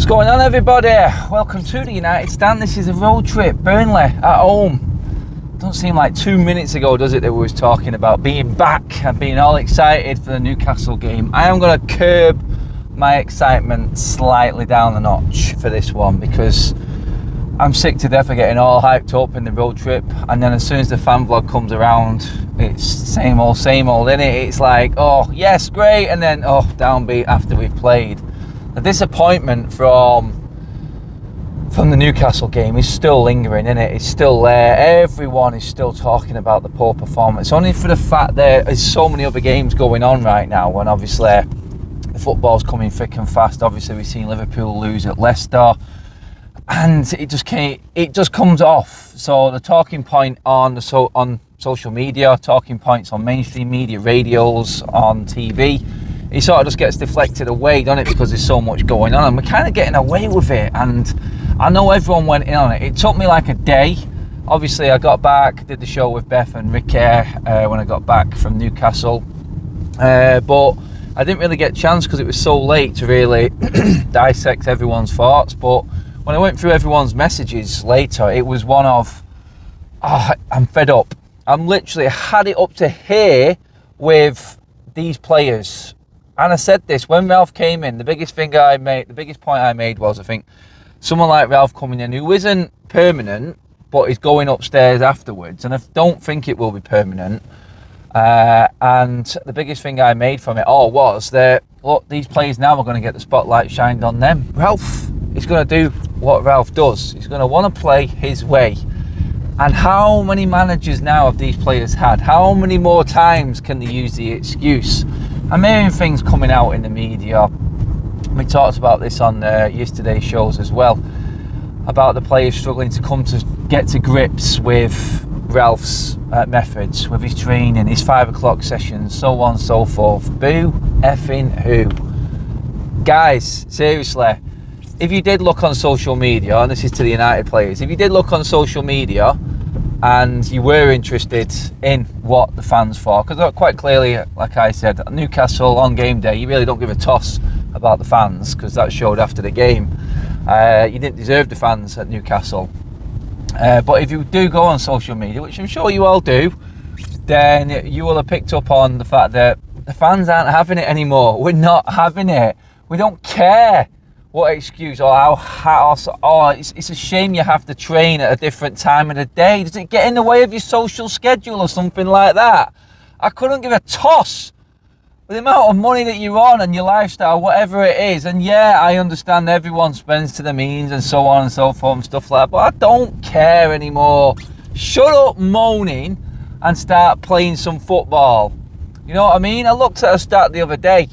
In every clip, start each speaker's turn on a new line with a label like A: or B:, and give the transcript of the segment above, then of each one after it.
A: What's going on, everybody? Welcome to the United Stand. This is a road trip. Burnley at home. Don't seem like 2 minutes ago, does it, that we was talking about being back and being all excited for the Newcastle game. I am going to curb my excitement slightly down a notch for this one because I'm sick to death of getting all hyped up in the road trip, and then as soon as the fan vlog comes around, it's same old, innit? It's like, oh yes, great, and then oh, downbeat after we've played. The disappointment from the Newcastle game is still lingering, isn't it? It's still there. Everyone is still talking about the poor performance, only for the fact there is so many other games going on right now, and obviously the football's coming thick and fast. Obviously we've seen Liverpool lose at Leicester, and it just comes off. So the talking point on social media, talking points on mainstream media, radios, on TV, it sort of just gets deflected away, doesn't it? Because there's so much going on, and we're kind of getting away with it. And I know everyone went in on it. It took me like a day. Obviously, I got back, did the show with Beth and Ricky when I got back from Newcastle, but I didn't really get a chance because it was so late to really dissect everyone's thoughts. But when I went through everyone's messages later, it was one of, oh, I'm fed up. I'm literally had it up to here with these players. And I said this when Ralph came in. The biggest point I made was, I think someone like Ralph coming in who isn't permanent, but is going upstairs afterwards, and I don't think it will be permanent. And the biggest thing I made from it all was that, look, these players now are going to get the spotlight shined on them. Ralph is going to do what Ralph does. He's going to want to play his way. And how many managers now have these players had? How many more times can they use the excuse? I'm hearing things coming out in the media. We talked about this on yesterday's shows as well, about the players struggling to get to grips with Ralph's methods, with his training, his 5 o'clock sessions, so on and so forth. Boo effing who? Guys, seriously, if you did look on social media, and this is to the United players, if you did look on social media and you were interested in what the fans thought, because quite clearly, like I said, Newcastle on game day, you really don't give a toss about the fans, because that showed after the game. You didn't deserve the fans at Newcastle. But if you do go on social media, which I'm sure you all do, then you will have picked up on the fact that the fans aren't having it anymore. We're not having it. We don't care what excuse or it's a shame you have to train at a different time of the day. Does it get in the way of your social schedule or something like that? I couldn't give a toss with the amount of money that you're on and your lifestyle, whatever it is. And yeah, I understand everyone spends to the means and so on and so forth and stuff like that, but I don't care anymore. Shut up moaning and start playing some football. You know what I mean? I looked at a stat the other day.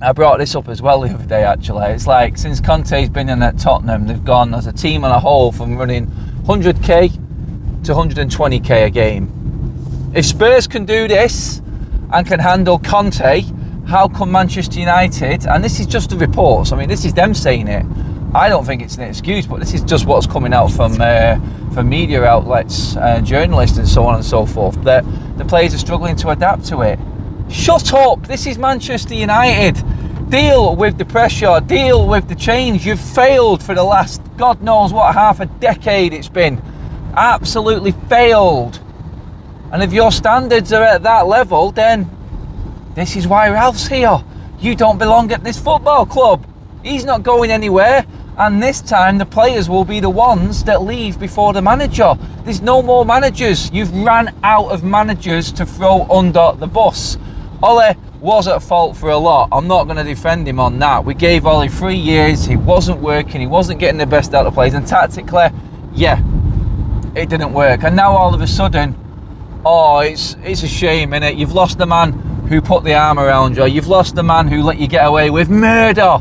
A: I brought this up as well the other day, actually. It's like, since Conte's been in at Tottenham, they've gone as a team on a whole from running 100k to 120k a game. If Spurs can do this and can handle Conte, how come Manchester United, and this is just the reports, I mean, this is them saying it, I don't think it's an excuse, but this is just what's coming out from media outlets, journalists and so on and so forth, that the players are struggling to adapt to it. Shut up, this is Manchester United. Deal with the pressure, deal with the change. You've failed for the last, God knows what, half a decade it's been. Absolutely failed. And if your standards are at that level, then this is why Ralph's here. You don't belong at this football club. He's not going anywhere. And this time the players will be the ones that leave before the manager. There's no more managers. You've ran out of managers to throw under the bus. Ole was at fault for a lot. I'm not going to defend him on that. We gave Ole 3 years. He wasn't working. He wasn't getting the best out of the players. And tactically, yeah, it didn't work. And now all of a sudden, oh, it's a shame, innit? You've lost the man who put the arm around you. You've lost the man who let you get away with murder.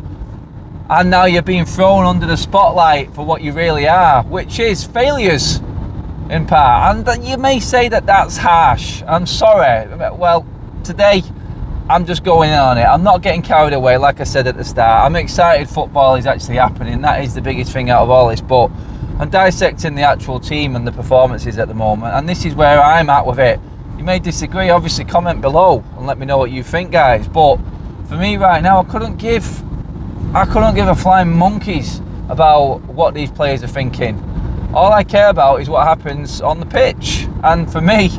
A: And now you're being thrown under the spotlight for what you really are, which is failures in part. And you may say that that's harsh. I'm sorry. Well, today I'm just going in on it. I'm not getting carried away, like I said at the start. I'm excited football is actually happening. That is the biggest thing out of all this. But I'm dissecting the actual team and the performances at the moment. And this is where I'm at with it. You may disagree. Obviously, comment below and let me know what you think, guys. But for me right now, I I couldn't give a flying monkeys about what these players are thinking. All I care about is what happens on the pitch. And for me,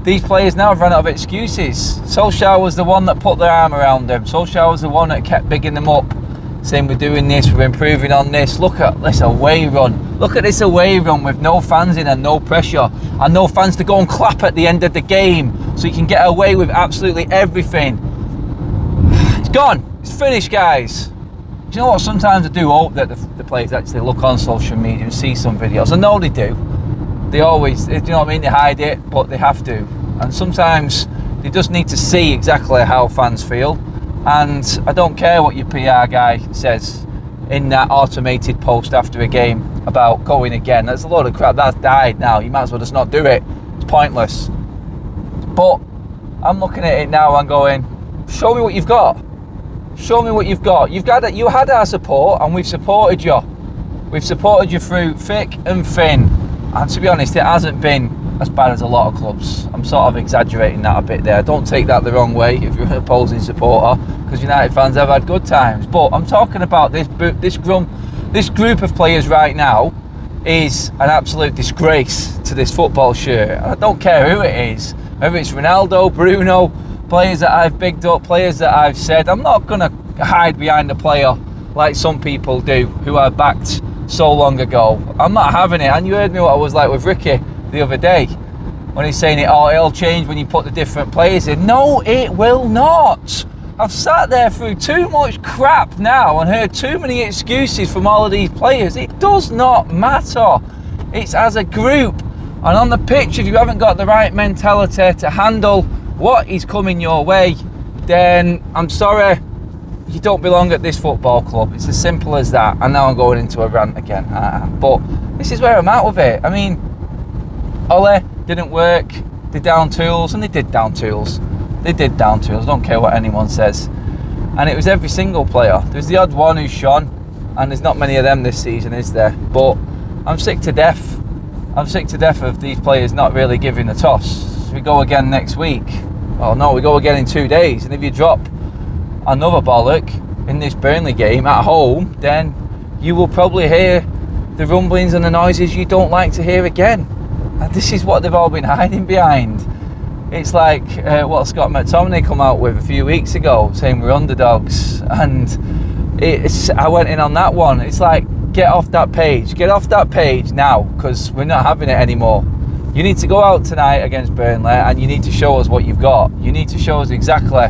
A: these players now have run out of excuses. Solskjaer was the one that put their arm around them. Solskjaer was the one that kept bigging them up, saying we're doing this, we're improving on this. Look at this away run. Look at this away run with no fans in and no pressure. And no fans to go and clap at the end of the game. So you can get away with absolutely everything. It's gone. It's finished, guys. Do you know what? Sometimes I do hope that the players actually look on social media and see some videos. I know they do. They always, you know what I mean? They hide it, but they have to. And sometimes they just need to see exactly how fans feel. And I don't care what your PR guy says in that automated post after a game about going again. That's a load of crap. That's died now. You might as well just not do it. It's pointless. But I'm looking at it now and going, show me what you've got. Show me what you've got. You had our support, and we've supported you. We've supported you through thick and thin. And to be honest, it hasn't been as bad as a lot of clubs. I'm sort of exaggerating that a bit there. Don't take that the wrong way if you're an opposing supporter, because United fans have had good times. But I'm talking about this group of players right now is an absolute disgrace to this football shirt. I don't care who it is, whether it's Ronaldo, Bruno, players that I've bigged up, players that I've said. I'm not going to hide behind a player like some people do who I backed so long ago. I'm not having it. And you heard me what I was like with Ricky the other day when he's saying it'll change when you put the different players in. No, it will not. I've sat there through too much crap now and heard too many excuses from all of these players. It does not matter. It's as a group. And on the pitch, if you haven't got the right mentality to handle what is coming your way, then I'm sorry, you don't belong at this football club. It's as simple as that. And now I'm going into a rant again. But this is where I'm at with it. I mean, Ole didn't work, they down tools, and they did down tools. They did down tools, I don't care what anyone says. And it was every single player. There's the odd one who's shone, and there's not many of them this season, is there? But I'm sick to death. I'm sick to death of these players not really giving a toss. We go again next week. Oh no, we go again in 2 days. And if you drop another bollock in this Burnley game at home, then you will probably hear the rumblings and the noises you don't like to hear again. And this is what they've all been hiding behind. It's like what Scott McTominay come out with a few weeks ago, saying we're underdogs. And I went in on that one. It's like, get off that page now, because we're not having it anymore. You need to go out tonight against Burnley and you need to show us what you've got. You need to show us exactly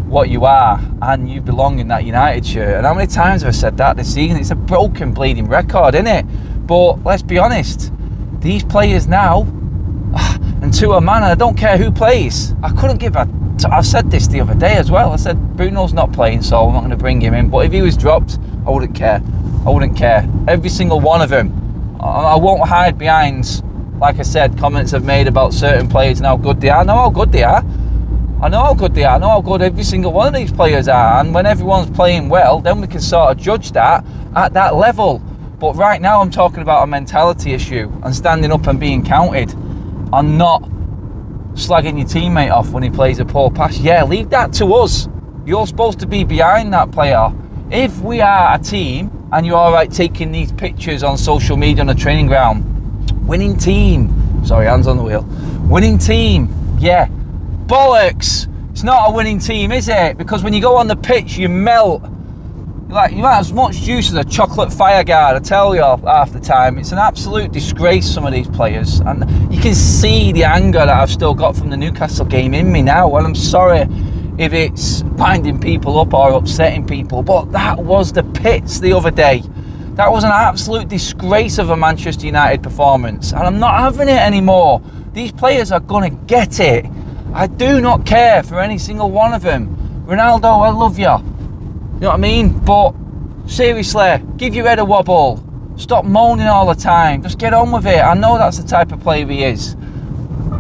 A: what you are, and you belong in that United shirt. And how many times have I said that this season? It's a broken bleeding record, isn't it? But let's be honest, these players now, and to a man, I don't care who plays. I've said this the other day as well. I said Bruno's not playing, so I'm not going to bring him in. But if he was dropped, I wouldn't care. Every single one of them. I won't hide behind, like I said, comments I've made about certain players and how good they are. I know how good they are. I know how good every single one of these players are. And when everyone's playing well, then we can sort of judge that at that level. But right now I'm talking about a mentality issue and standing up and being counted and not slagging your teammate off when he plays a poor pass. Yeah, leave that to us. You're supposed to be behind that player. If we are a team and you're all right taking these pictures on social media on the training ground, winning team, sorry, hands on the wheel, winning team, yeah, bollocks. It's not a winning team, is it? Because when you go on the pitch, you melt. Like, you have as much juice as a chocolate fire guard, I tell you, half the time. It's an absolute disgrace, some of these players. And you can see the anger that I've still got from the Newcastle game in me now. And I'm sorry if it's winding people up or upsetting people, but that was the pits the other day. That was an absolute disgrace of a Manchester United performance. And I'm not having it anymore. These players are going to get it. I do not care for any single one of them. Ronaldo, I love you. You know what I mean? But seriously, give your head a wobble. Stop moaning all the time. Just get on with it. I know that's the type of player he is.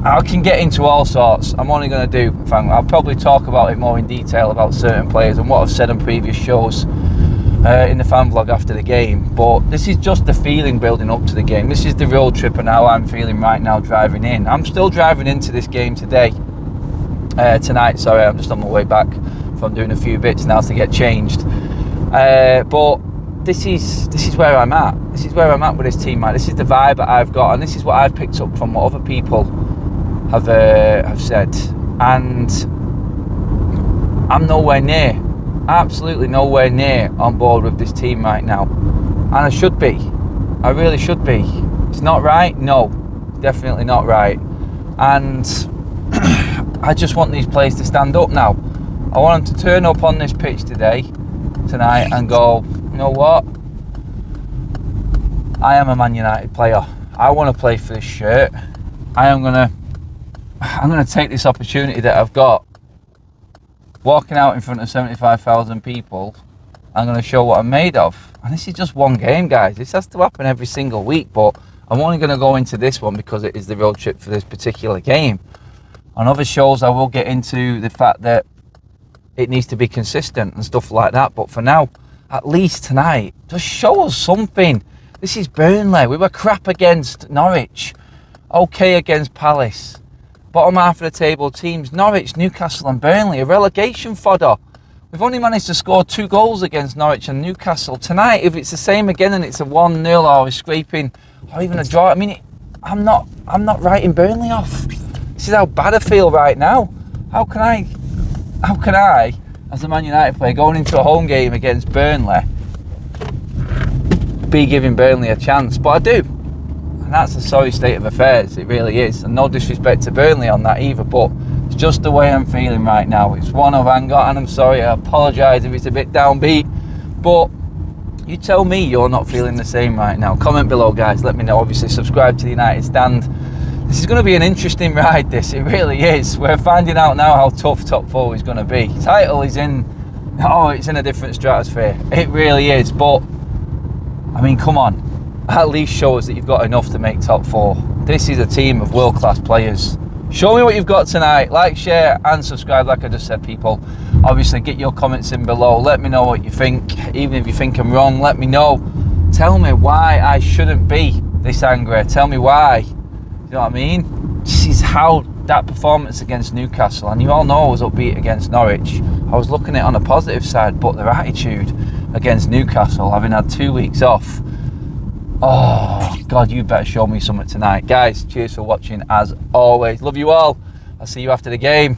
A: I can get into all sorts. I'm only going to do, I'll probably talk about it more in detail about certain players and what I've said on previous shows in the fan vlog after the game. But this is just the feeling building up to the game. This is the road trip and how I'm feeling right now driving in. I'm still driving into this game tonight, sorry, I'm just on my way back from doing a few bits now to get changed. But this is where I'm at. This is where I'm at with this team, mate. This is the vibe that I've got, and this is what I've picked up from what other people have said. And I'm nowhere near, absolutely nowhere near on board with this team right now. And I should be. I really should be. It's not right? No, definitely not right. And I just want these players to stand up now. I want them to turn up on this pitch tonight, and go, you know what? I am a Man United player. I want to play for this shirt. I'm gonna take this opportunity that I've got, walking out in front of 75,000 people. I'm going to show what I'm made of. And this is just one game, guys. This has to happen every single week, but I'm only going to go into this one because it is the road trip for this particular game. On other shows, I will get into the fact that it needs to be consistent and stuff like that. But for now, at least tonight, just show us something. This is Burnley. We were crap against Norwich. Okay against Palace. Bottom half of the table teams, Norwich, Newcastle and Burnley, a relegation fodder. We've only managed to score 2 goals against Norwich and Newcastle. Tonight, if it's the same again and it's a 1-0 or a scraping or even a draw, I mean, I'm not writing Burnley off. This is how bad I feel right now. How can I, as a Man United player, going into a home game against Burnley, be giving Burnley a chance? But I do. And that's a sorry state of affairs, it really is. And no disrespect to Burnley on that either, but it's just the way I'm feeling right now. It's one of anger, and I'm sorry, I apologise if it's a bit downbeat, but you tell me you're not feeling the same right now. Comment below, guys, let me know. Obviously, subscribe to the United Stand. This is going to be an interesting ride, this, it really is. We're finding out now how tough top 4 is going to be. Title is it's in a different stratosphere. It really is, but, I mean, come on. At least show us that you've got enough to make top 4. This is a team of world-class players. Show me what you've got tonight. Like, share and subscribe, like I just said, people. Obviously, get your comments in below. Let me know what you think. Even if you think I'm wrong, let me know. Tell me why I shouldn't be this angry. Tell me why. You know what I mean? This is how that performance against Newcastle, and you all know I was upbeat against Norwich. I was looking at it on a positive side, but their attitude against Newcastle, having had 2 weeks off, oh, God, you better show me something tonight. Guys, cheers for watching as always. Love you all. I'll see you after the game.